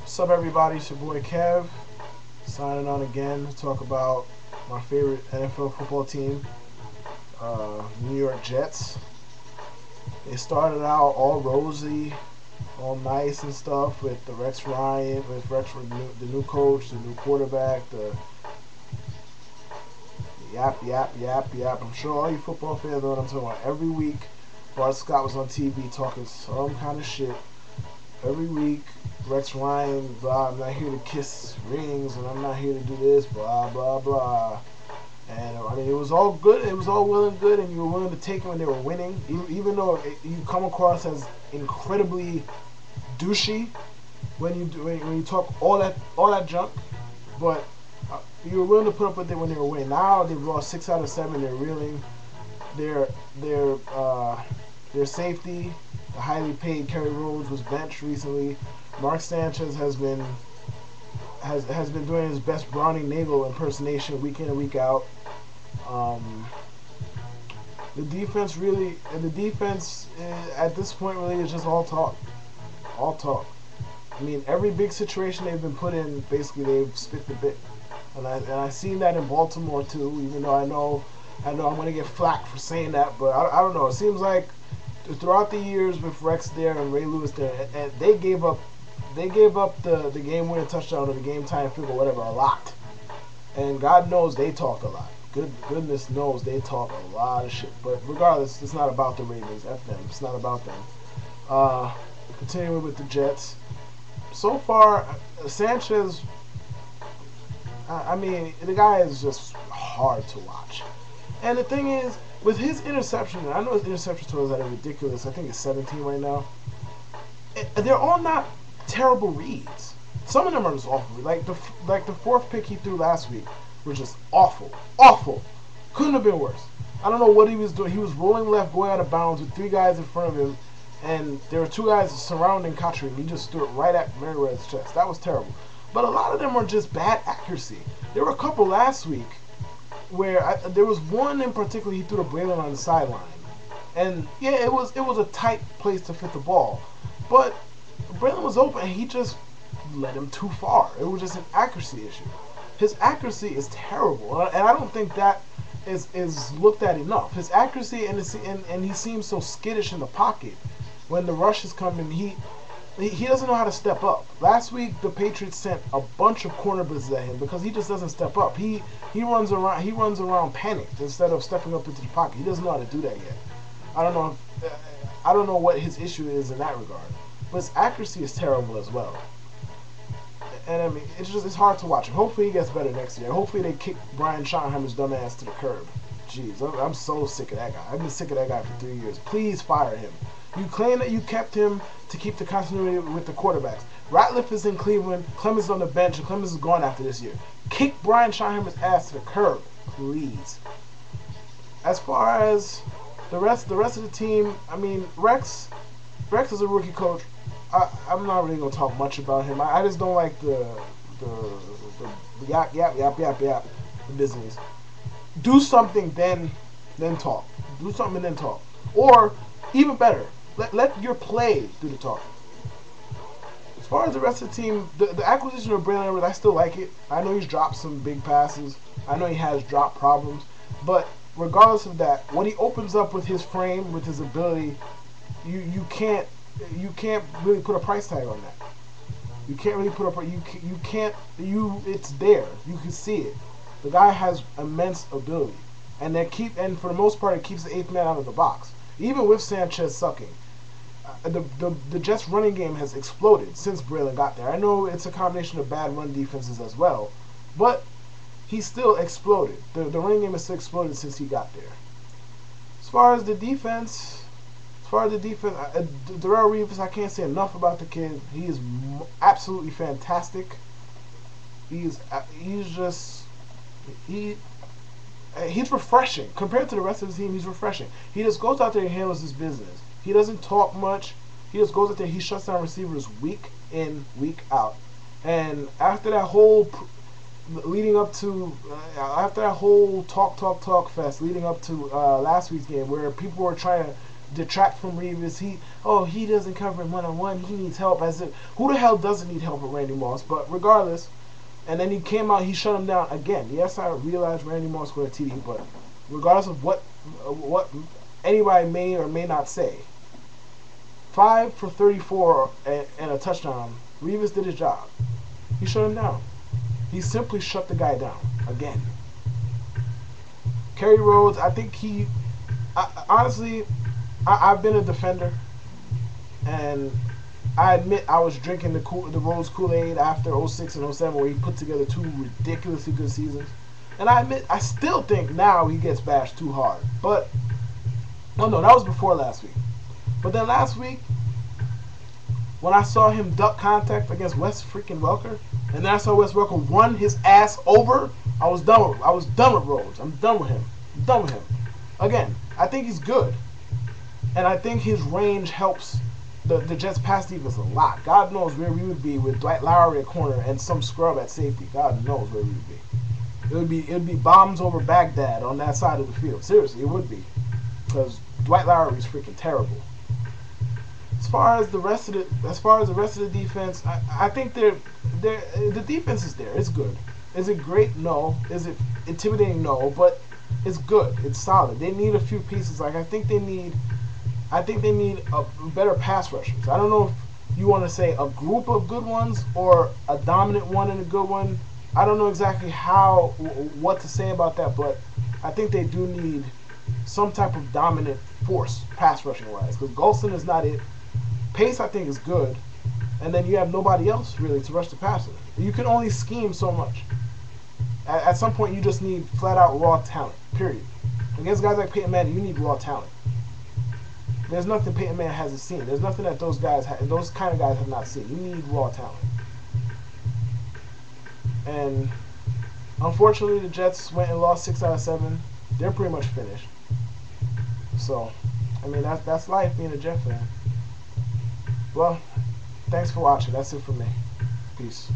What's up, everybody? It's your boy Kev, signing on again to talk about my favorite NFL football team, New York Jets. They started out all rosy, all nice and stuff with the Rex Ryan, with the new coach, the new quarterback, the yap. I'm sure all you football fans know what I'm talking about. Every week, Bart Scott was on TV talking some kind of shit. Every week, Rex Ryan, blah, I'm not here to kiss rings, and I'm not here to do this, blah, blah, blah. And, I mean, it was all good, it was all well and good, and you were willing to take them when they were winning, even though you come across as incredibly douchey when you talk all that junk, but you were willing to put up with it when they were winning. Now they've lost 6 out of 7, they're reeling. Their safety, the highly paid Kerry Rhodes, was benched recently. Mark Sanchez has been doing his best Browning Nagel impersonation week in and week out. The defense at this point really is just all talk. I mean, every big situation they've been put in, basically they've spit the bit, and I've seen that in Baltimore too. Even though I know I'm going to get flack for saying that, but I don't know. It seems like throughout the years with Rex there and Ray Lewis there, and they gave up the game-winning touchdown or the game-time field goal, whatever, a lot. And God knows they talked a lot. Goodness knows they talk a lot of shit. But regardless, it's not about the Ravens. F them. It's not about them. Continuing with the Jets. So far, Sanchez, I mean, the guy is just hard to watch. And the thing is, with his interception, and I know his interception totals are ridiculous. I think it's 17 right now. They're all not terrible reads. Some of them are just awful. Like the fourth pick he threw last week was just awful. Couldn't have been worse. I don't know what he was doing. He was rolling left, going out of bounds with 3 guys in front of him, and there were 2 guys surrounding Kotri. He just threw it right at Merriweather's chest. That was terrible. But a lot of them are just bad accuracy. There were a couple last week where there was one in particular he threw to Braylon on the sideline, and yeah, it was a tight place to fit the ball, but Braylon was open and he just led him too far. It was just an accuracy issue. His accuracy is terrible, and I don't think that is looked at enough. His accuracy and he seems so skittish in the pocket when the rush is coming. He doesn't know how to step up. Last week, the Patriots sent a bunch of corner blitzes at him because he just doesn't step up. He runs around panicked instead of stepping up into the pocket. He doesn't know how to do that yet. I don't know what his issue is in that regard. But his accuracy is terrible as well. And I mean, it's hard to watch him. Hopefully he gets better next year. Hopefully they kick Brian Schottenheimer's dumb ass to the curb. Jeez, I'm so sick of that guy. I've been sick of that guy for 3 years. Please fire him. You claim that you kept him to keep the continuity with the quarterbacks. Ratliff is in Cleveland, Clemens is on the bench, and Clemens is gone after this year. Kick Brian Schottenheimer's ass to the curb, please. As far as the rest of the team, I mean, Rex is a rookie coach. I'm not really gonna talk much about him. I just don't like the yap business. Do something, then talk. Do something and then talk. Or even better, let your play do the talking. As far as the rest of the team, the acquisition of Braylon Edwards, I still like it. I know he's dropped some big passes. I know he has drop problems. But regardless of that, what he opens up with his frame, with his ability, you can't really put a price tag on that. You can't really put it's there. You can see it. The guy has immense ability. And for the most part, it keeps the 8th man out of the box. Even with Sanchez sucking, the Jets' running game has exploded since Braylon got there. I know it's a combination of bad run defenses as well, but he's still exploded. The running game has still exploded since he got there. As far as the defense, Darrelle Revis, I can't say enough about the kid. He is absolutely fantastic. He's refreshing. Compared to the rest of the team, he's refreshing. He just goes out there and handles his business. He doesn't talk much. He just goes out there, he shuts down receivers week in, week out. And after that whole talk fest leading up to last week's game, where people were trying to detract from Revis. He doesn't cover him one-on-one. He needs help. As if who the hell doesn't need help with Randy Moss? But regardless, and then he came out. He shut him down again. Yes, I realize Randy Moss scored a TD, but regardless of what anybody may or may not say, 5 for 34 and a touchdown. Revis did his job. He shut him down. He simply shut the guy down again. Kerry Rhodes, I think honestly, I've been a defender, and I admit I was drinking the Rhodes Kool-Aid after 06 and 07, where he put together 2 ridiculously good seasons. And I admit, I still think now he gets bashed too hard. But, oh no, that was before last week. But then last week, when I saw him duck contact against Wes freaking Welker, and then I saw Wes Welker run his ass over, I was done with Rhodes. I'm done with him. I'm done with him. Again, I think he's good. And I think his range helps the Jets pass defense a lot. God knows where we would be with Dwight Lowry at corner and some scrub at safety. God knows where we would be. It would be bombs over Baghdad on that side of the field. Seriously, it would be. Because Dwight Lowry is freaking terrible. As far as the rest of the defense, I think the defense is there. It's good. Is it great? No. Is it intimidating? No. But it's good. It's solid. They need a few pieces. Like I think they need a better pass rushers. I don't know if you want to say a group of good ones or a dominant one and a good one. I don't know exactly what to say about that, but I think they do need some type of dominant force pass rushing wise, because Golston is not it. Pace, I think, is good, and then you have nobody else really to rush the passer. You can only scheme so much. At some point, you just need flat out raw talent. Period. Against guys like Peyton Manning, you need raw talent. There's nothing Peyton Manning hasn't seen. There's nothing that those kind of guys have not seen. You need raw talent. And unfortunately, the Jets went and lost 6 out of 7. They're pretty much finished. So, I mean, that's life being a Jet fan. Well, thanks for watching. That's it for me. Peace.